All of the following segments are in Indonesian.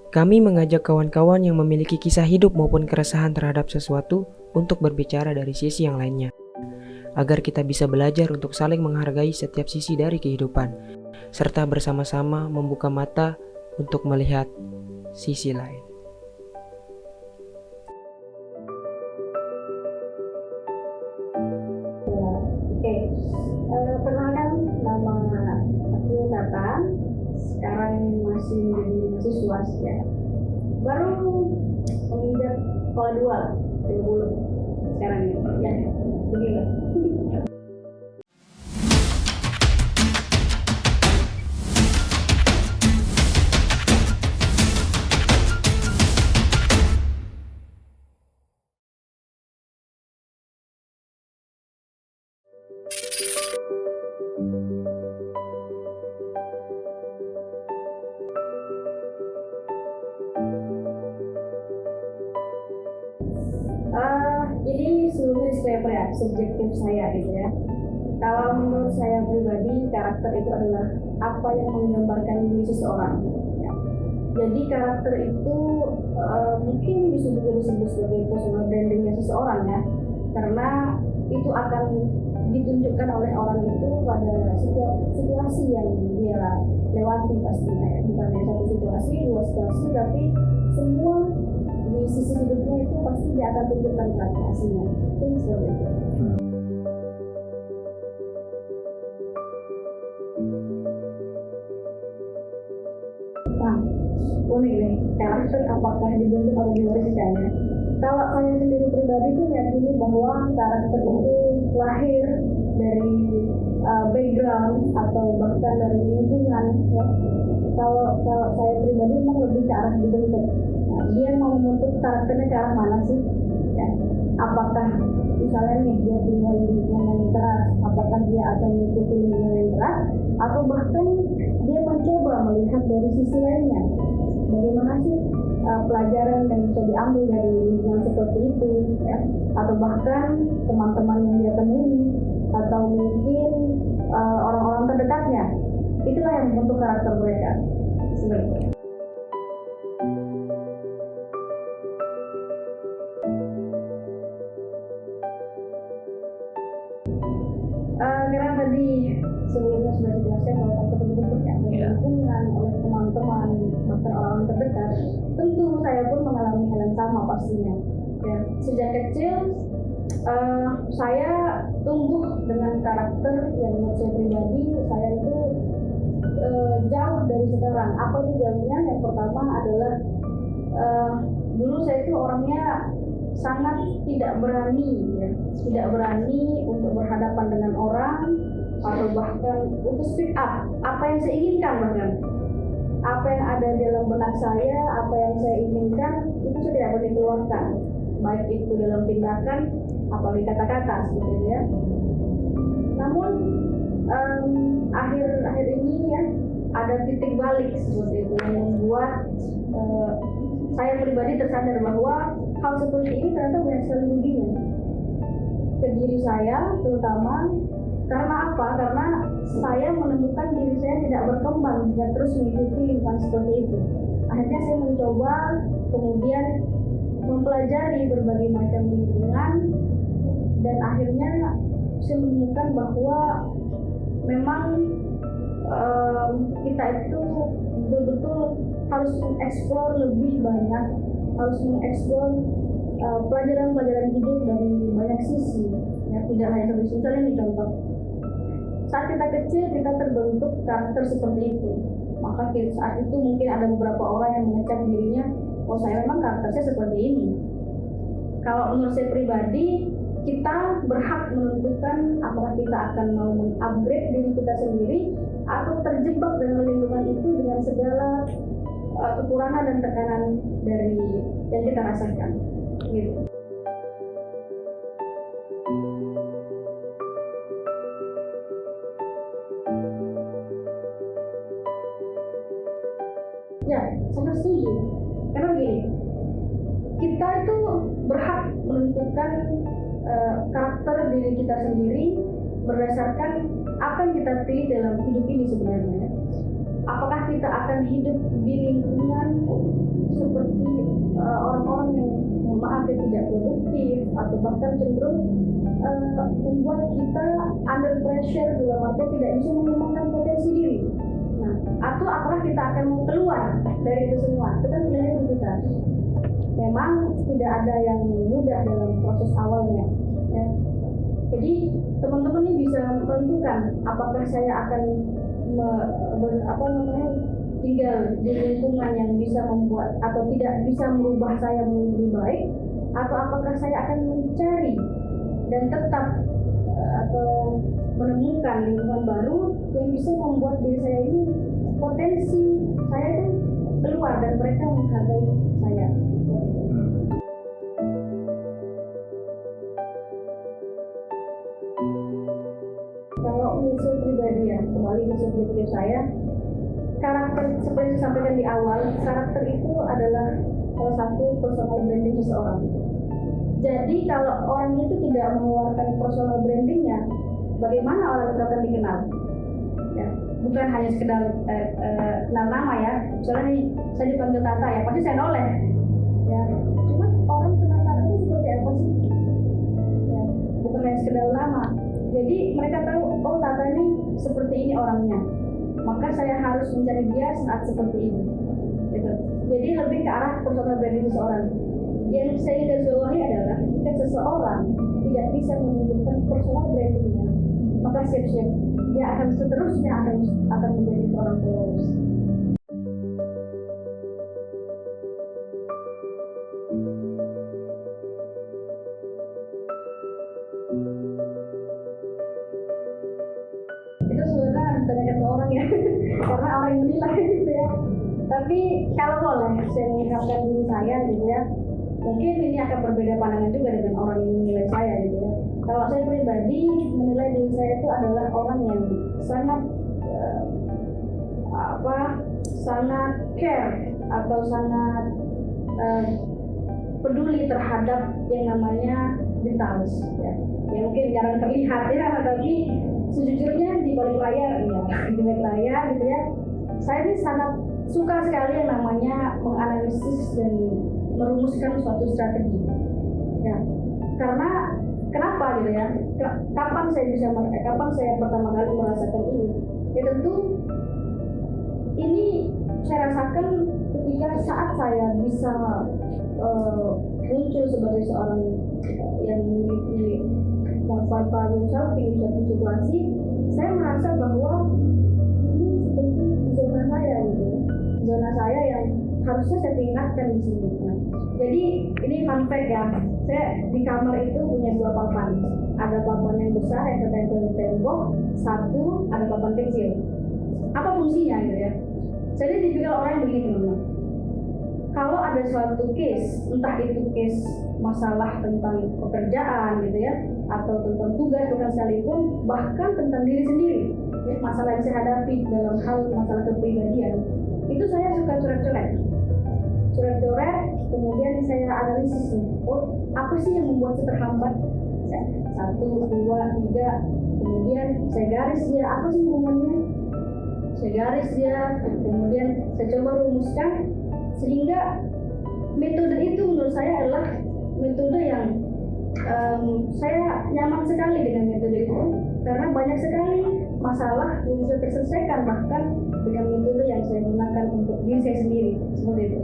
Kami mengajak kawan-kawan yang memiliki kisah hidup maupun keresahan terhadap sesuatu untuk berbicara dari sisi yang lainnya, agar kita bisa belajar untuk saling menghargai setiap sisi dari kehidupan, serta bersama-sama membuka mata untuk melihat sisi lain. Perkenalkan, nama aku Tata. Sekarang masih menjadi mahasiswa ya. Baru menginjak sekolah 2 lah, 20 sekarang ini. Ya, begini. Ini sebelumnya disclaimer ya, subjektif saya gitu ya. Kalau menurut saya pribadi, karakter itu adalah apa yang menggambarkan diri seseorang. Ya. Jadi karakter itu mungkin bisa juga disebut sebagai personal brandingnya seseorang ya, karena itu akan ditunjukkan oleh orang itu pada setiap situasi yang dia lewati pastinya ya. Bukan hanya satu situasi, dua situasi, tapi semua di sisi hidupnya itu pasti dia akan tunjukkan karakter aslinya. Itu seperti itu. Nah, unik nih, karakter apakah dibentuk atau diwariskannya? Kalau saya sendiri pribadi tuh yakini bahwa karakter itu lahir dari background atau bahkan dari lingkungan ya. Kalau saya pribadi memang lebih ke arah dibentuk. Nah, dia mau membentuk karakternya ke arah mana sih? Ya. Apakah misalnya nih dia tinggal di lingkungan yang keras, apakah dia akan mengikuti lingkungan yang keras, atau bahkan dia mencoba melihat dari sisi lainnya. Bagaimana sih pelajaran yang bisa diambil dari lingkungan seperti itu, ya? Atau bahkan teman-teman yang dia temui, atau mungkin orang-orang terdekatnya. Itulah yang membentuk karakter mereka. Sebenarnya. Karena tadi sebelumnya sudah dijelaskan bahwa karakter terbentuk ya oleh lingkungan, oleh teman-teman, bahkan orang terdekat. Tentu saya pun mengalami hal yang sama pastinya. Ya, sejak kecil saya tumbuh dengan karakter yang menurut saya pribadi saya itu jauh dari sekarang. Apa itu jauhnya? Yang pertama adalah dulu saya itu orangnya sangat tidak berani ya, tidak berani untuk berhadapan dengan orang atau bahkan untuk speak up apa yang saya inginkan, bahkan apa yang ada dalam benak saya, apa yang saya inginkan itu saya tidak boleh keluarkan, baik itu dalam tindakan apalagi kata-kata seperti ya. Namun akhir-akhir ini ya ada titik balik seperti itu yang membuat saya pribadi tersadar bahwa hal seperti ini ternyata banyak sekali ruginya ke diri saya, terutama karena apa? Karena saya menemukan diri saya tidak berkembang dan terus mengikuti lingkungan seperti itu. Akhirnya saya mencoba kemudian mempelajari berbagai macam lingkungan dan akhirnya saya menemukan bahwa memang kita itu betul-betul harus mengeksplor lebih banyak, harus mengeksplor pelajaran-pelajaran hidup dari banyak sisi ya, tidak hanya satu sisi. Misalnya ini contoh, saat kita kecil kita terbentuk karakter seperti itu, maka saat itu mungkin ada beberapa orang yang mengecap dirinya, oh saya memang karakternya seperti ini. Kalau menurut saya pribadi, kita berhak menentukan apakah kita akan mau mengupgrade diri kita sendiri atau terjebak dengan lingkungan itu dengan segala kekurangan dan tekanan dari yang kita rasakan gitu. Ya, sangat setuju. Karena begini, kita itu berhak menentukan karakter diri kita sendiri berdasarkan apa yang kita pilih dalam hidup ini sebenarnya. apakah kita akan hidup di lingkungan seperti orang-orang yang maaf ya tidak produktif atau bahkan cenderung membuat kita under pressure dalam arti tidak bisa mengembangkan potensi diri. Nah, atau apakah kita akan mau keluar dari itu semua? Itu kan pilihan di kita. Memang tidak ada yang mudah dalam proses awalnya. Ya. Jadi teman-teman ini bisa menentukan apakah saya akan tinggal di lingkungan yang bisa membuat atau tidak bisa merubah saya menjadi lebih baik, atau apakah saya akan mencari dan tetap atau menemukan lingkungan baru yang bisa membuat diri saya ini potensi saya itu keluar dan mereka menghargai saya. Kalau menurut saya pribadi ya, kembali ke subjektif saya, karakter seperti yang disampaikan di awal, karakter itu adalah salah satu personal branding seseorang. Jadi kalau orang itu tidak mengeluarkan personal brandingnya, bagaimana orang itu akan dikenal? Ya, bukan hanya sekedar kenal nama ya. Misalnya nih, saya dipanggil Tata ya, pasti saya noleh. Ya, cuman orang kenal Tata itu seperti apa sih? Ya, bukan hanya sekedar nama. Jadi mereka tahu, oh Tata ini seperti ini orangnya. Maka saya harus mencari dia saat seperti ini. Gitu. Jadi lebih ke arah personal branding seseorang. Yang saya ingin garisbawahi adalah jika seseorang tidak bisa menunjukkan personal brandingnya, maka siap-siap dia akan seterusnya akan menjadi seorang polos. Itu sebenarnya harus tanyakan ke orang ya, karena orang yang menilai gitu ya. Tapi kalau boleh saya mengungkapkan diri saya gitu ya, mungkin ini akan berbeda pandangan juga dengan orang yang menilai saya gitu ya. Kalau saya pribadi menilai diri saya itu adalah orang yang sangat sangat care atau sangat peduli terhadap yang namanya details ya. Yang mungkin jarang terlihat ya, tapi sejujurnya di balik layar gitu ya. Saya ini sangat suka sekali yang namanya menganalisis dan merumuskan suatu strategi. Ya. Karena kenapa gitu ya? Kapan saya pertama kali merasakan ini? Ya tentu ini saya rasakan ketika saat saya bisa muncul sebagai seorang yang memiliki problem solving di suatu situasi, saya merasa bahwa ini seperti zona saya gitu, zona saya yang harusnya saya tingkatkan di sini. Nah, jadi ini fun fact ya, saya di kamar itu punya 2 papan, ada papan yang besar yang tertempel di tembok, satu ada papan kecil. Apa fungsinya gitu ya? Jadi tipikal orang yang begini teman-teman. Kalau ada suatu case, entah itu case masalah tentang pekerjaan gitu ya, atau tentang tugas bukan sekalipun, bahkan tentang diri sendiri, ya, masalah yang saya hadapi dalam hal masalah kepribadian, itu saya suka coret-coret, kemudian saya analisis nih, oh apa sih yang membuat saya terhambat? 1, 2, 3, kemudian saya garis dia, apa sih hubungannya? Saya garis dia, kemudian saya coba rumuskan, sehingga metode itu menurut saya adalah metode yang saya nyaman sekali dengan metode itu, karena banyak sekali masalah yang bisa terselesaikan bahkan dengan metode yang saya gunakan untuk diri saya sendiri, seperti itu.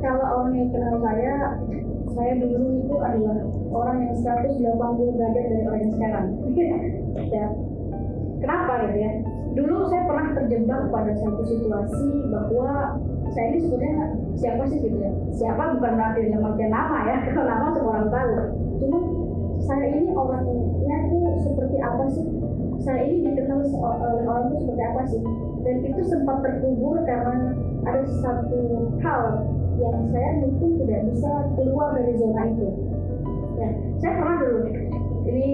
Kalau orang yang kenal saya dulu itu adalah orang yang 180 derajat dari orang yang sekarang. Ya. Kenapa gitu ya? Dulu saya pernah terjebak pada satu situasi bahwa saya ini sebenarnya siapa sih gitu ya? Siapa bukan berarti dalam artian nama ya, kalau nama semua orang tahu. Cuma saya ini orangnya tuh seperti apa sih? Saya ini dikenal oleh orang itu seperti apa sih? Dan itu sempat terkubur karena ada satu hal yang saya mungkin tidak bisa keluar dari zona itu. Ya, saya pernah dulu, ini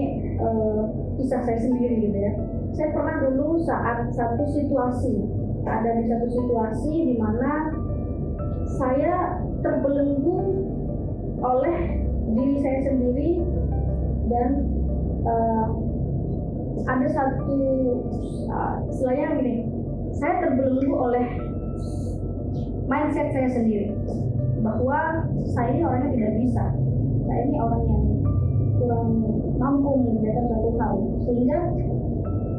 kisah saya sendiri gitu ya. Saya pernah dulu saat satu situasi ada di satu situasi di mana saya terbelenggu oleh diri saya sendiri dan ada satu istilahnya gini, saya terbelenggu oleh mindset saya sendiri bahwa saya ini orangnya tidak bisa, saya ini orang yang kurang mampu mengerjakan suatu hal, sehingga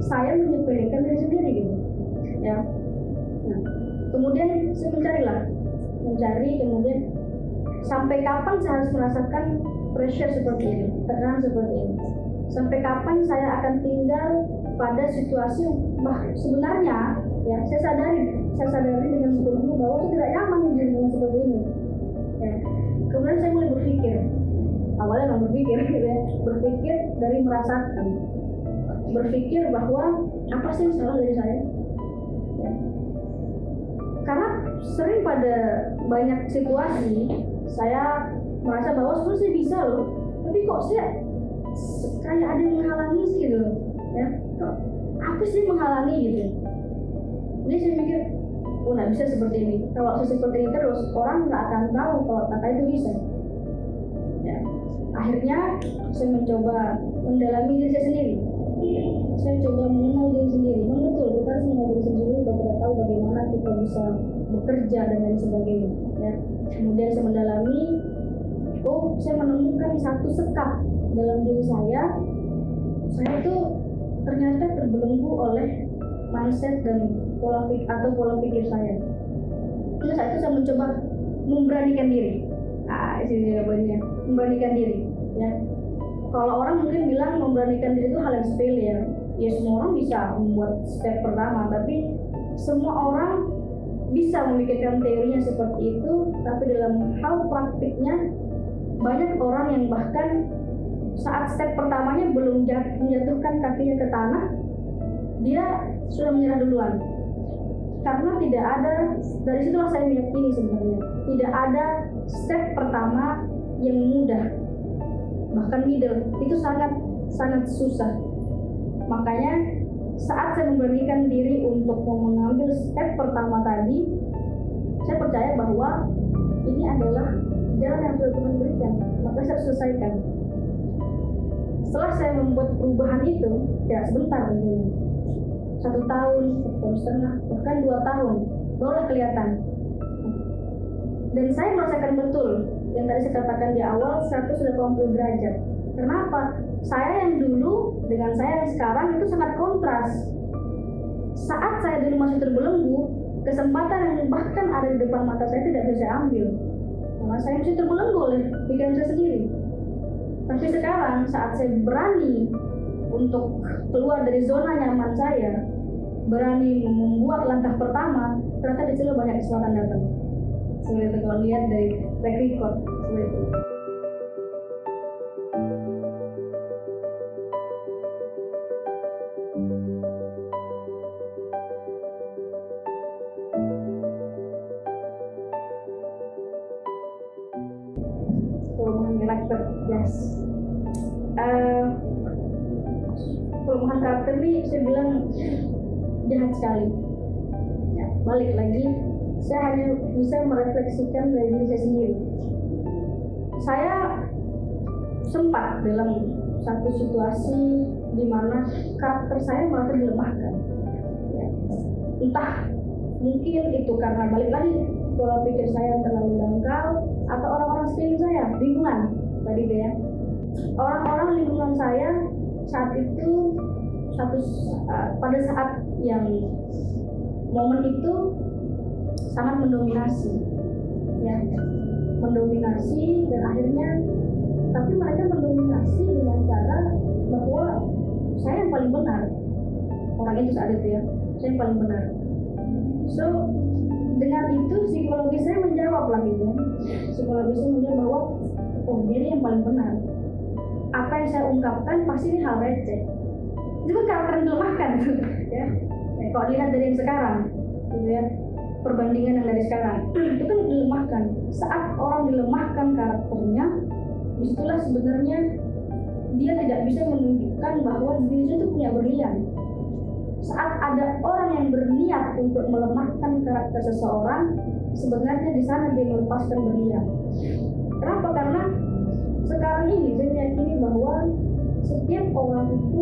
saya menyepelekan diri sendiri gitu ya. Nah, kemudian saya mencari kemudian sampai kapan saya harus merasakan pressure seperti ini, tekanan seperti ini, sampai kapan saya akan tinggal pada situasi sebenarnya ya saya sadari dengan sepenuhnya bahwa saya tidak nyaman di lingkungan seperti ini ya. Kemudian saya mulai berpikir, awalnya nggak berpikir gitu ya, berpikir dari merasakan, berpikir bahwa apa sih yang salah dari saya ya. Karena sering pada banyak situasi saya merasa bahwa sebenarnya saya bisa loh, tapi kok saya kayak ada yang menghalangi sih gitu ya, kok apa sih yang menghalangi gitu. Jadi saya mikir, oh nggak bisa seperti ini, kalau saya seperti ini terus orang nggak akan tahu kalau kakak itu bisa ya. Akhirnya saya mencoba mendalami diri saya sendiri, saya coba mengenal diri sendiri. Memang betul kita harus mengenal diri sendiri untuk kita tahu bagaimana kita bisa bekerja dan lain sebagainya ya. Kemudian saya mendalami, saya menemukan satu sekat dalam diri saya itu ternyata terbelenggu oleh mindset dan pola pikir saya. Terus saat itu saya mencoba memberanikan diri. Ini jawabannya, memberanikan diri ya. Kalau orang mungkin bilang memberanikan diri itu hal yang sepele ya. Ya semua orang bisa membuat step pertama, tapi semua orang bisa memikirkan teorinya seperti itu, tapi dalam hal praktiknya banyak orang yang bahkan saat step pertamanya belum menjatuhkan kakinya ke tanah, dia sudah menyerah duluan. Karena tidak ada, dari situlah saya meyakini sebenarnya tidak ada step pertama yang mudah, bahkan middle itu sangat susah. Makanya saat saya memberanikan diri untuk mengambil step pertama tadi, saya percaya bahwa ini adalah jalan yang sudah Tuhan berikan, maka saya harus selesaikan. Setelah saya membuat perubahan itu, tidak sebentar tentunya, 1 tahun, 1 tahun setengah, bahkan 2 tahun, barulah kelihatan. Dan saya merasakan betul yang tadi saya katakan di awal, 180 derajat. Kenapa? Saya yang dulu dengan saya yang sekarang itu sangat kontras. Saat saya dulu masih terbelenggu, kesempatan yang bahkan ada di depan mata saya tidak bisa saya ambil, karena saya masih terbelenggu oleh pikiran saya sendiri. Tapi sekarang saat saya berani untuk keluar dari zona nyaman saya, berani membuat langkah pertama, ternyata di situ banyak kesempatan datang. Seperti itu kalau lihat dari track record seperti itu. Perubahan karakter, yes. Perubahan karakter ini saya bilang jahat sekali. Ya, balik lagi, saya hanya bisa merefleksikan dari diri saya sendiri. Saya sempat dalam satu situasi di mana karakter saya merasa dilemahkan. Ya. Entah mungkin itu karena balik lagi pola pikir saya terlalu dangkal, atau orang-orang sekeliling saya, lingkungan tadi ya. Orang-orang lingkungan saya saat itu pada saat yang momen itu sangat mendominasi ya, mendominasi, dan akhirnya tapi mereka mendominasi dengan cara bahwa saya yang paling benar, orang itu saat itu ya, saya yang paling benar. So dengan itu psikologi saya menjawab lagi ya, psikologi saya menjawab bahwa dia yang paling benar, apa yang saya ungkapkan pasti ini hal receh. Itu kan karakter yang dilemahkan ya. Kalau dilihat dari yang sekarang gitu ya, perbandingan yang dari sekarang itu kan dilemahkan. Saat orang dilemahkan karakternya, disitulah sebenarnya dia tidak bisa menunjukkan bahwa dirinya itu punya berlian. Saat ada orang yang berniat untuk melemahkan karakter seseorang, sebenarnya di sana dia melepaskan berlian. Kenapa? Karena sekarang ini saya meyakini bahwa setiap orang itu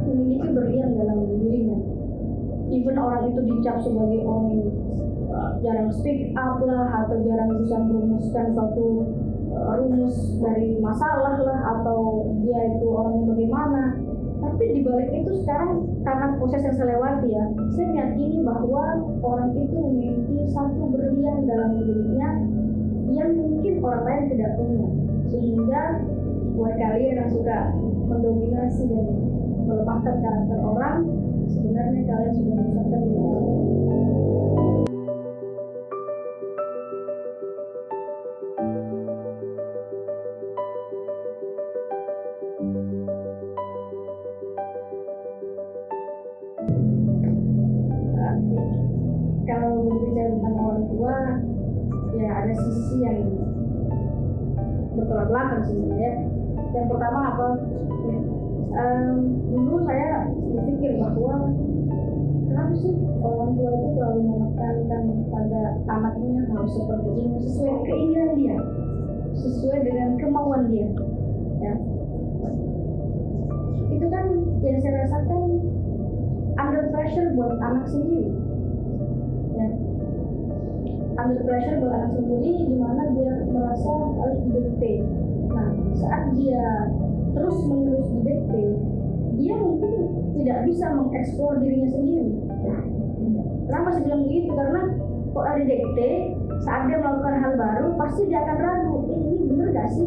memiliki berlian dalam dirinya. Even orang itu dicap sebagai orang yang jarang speak up lah, atau jarang bisa merumuskan suatu rumus dari masalah lah, atau dia itu orang yang bagaimana. Tapi di balik itu sekarang karena proses yang saya lewati ya, saya meyakini bahwa orang itu memiliki satu berlian dalam dirinya yang mungkin orang lain tidak punya. Sehingga buat kalian yang suka mendominasi dan melemahkan karakter orang, sebenarnya kalian sudah merusakan diri kalian. Kalau berbicara tentang orang tua, ya ada sisi yang bertolak belakang sebenarnya. Yang pertama apa? Dulu saya berpikir bahwa kenapa sih orang tua itu terlalu menekankan pada anaknya harus seperti ini, sesuai keinginan dia, sesuai dengan kemauan dia. Ya. Itu kan yang saya rasakan under pressure buat anak sendiri. Ya. Under pressure buat anak sendiri, di mana dia merasa harus didikte. Nah, saat dia terus menerus didikte, dia mungkin tidak bisa mengeksplor dirinya sendiri. Kenapa saya bilang begitu? Karena kok ada didikte, saat dia melakukan hal baru, pasti dia akan ragu, ini benar gak sih?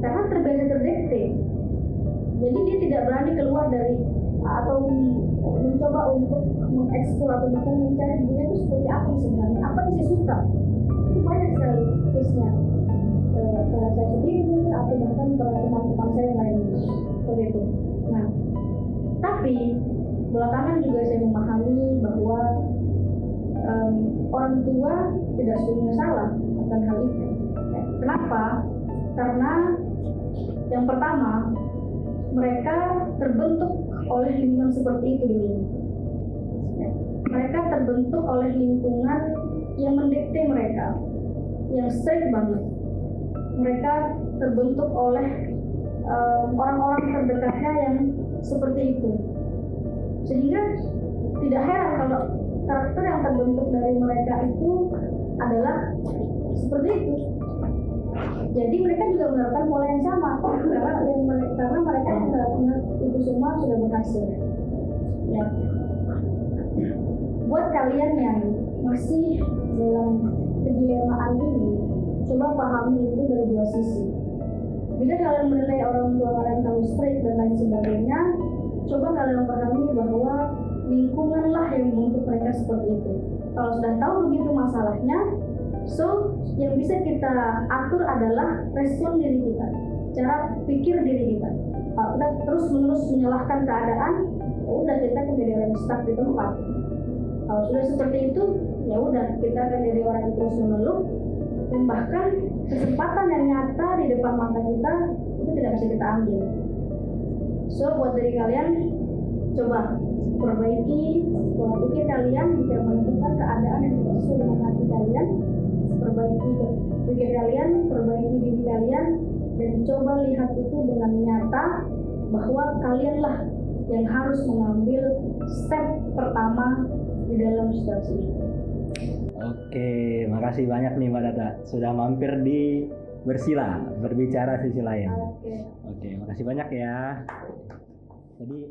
Karena terbiasa terdikte. Jadi dia tidak berani keluar dari atau mencoba untuk mengeksplor atau bahkan mencari dirinya itu seperti apa sebenarnya, apa yang saya suka. Itu banyak sekali case-nya. Pada saya sendiri atau bahkan pada teman-teman saya yang lain seperti itu. Nah, tapi belakangan juga saya memahami bahwa orang tua tidak sepenuhnya salah akan hal itu. Kenapa? Karena yang pertama, mereka terbentuk oleh lingkungan seperti itu dulu. Mereka terbentuk oleh lingkungan yang mendikte mereka, yang strict banget. Mereka terbentuk oleh orang-orang terdekatnya yang seperti itu. Sehingga tidak heran kalau karakter yang terbentuk dari mereka itu adalah seperti itu. Jadi mereka juga menerapkan pola yang sama karena mereka melakukan itu semua sudah berhasil. Ya. Buat kalian yang masih dalam kedilemaan ini, coba pahami itu dari dua sisi. Jika kalian menilai orang tua kalian terlalu strict dan lain sebagainya, coba kalian pahami bahwa lingkunganlah yang membentuk mereka seperti itu. Kalau sudah tahu begitu masalahnya, so yang bisa kita atur adalah respon diri kita, cara pikir diri kita. Kalau kita terus menerus menyalahkan keadaan, udah kita akan jadi orang stuck di tempat. Kalau sudah seperti itu, ya udah kita akan jadi orang yang terus mengeluh, dan bahkan kesempatan yang nyata di depan mata kita itu tidak bisa kita ambil. So buat diri kalian, coba perbaiki pola pikir kalian jika menemukan keadaan yang tidak sesuai dengan hati kalian. Perbaiki pikir kalian, perbaiki diri kalian, dan coba lihat itu dengan nyata bahwa kalianlah yang harus mengambil step pertama di dalam situasi itu. Oke, makasih banyak nih Mbak Data sudah mampir di Bersila, berbicara sisi lain. Oke, makasih banyak ya. Jadi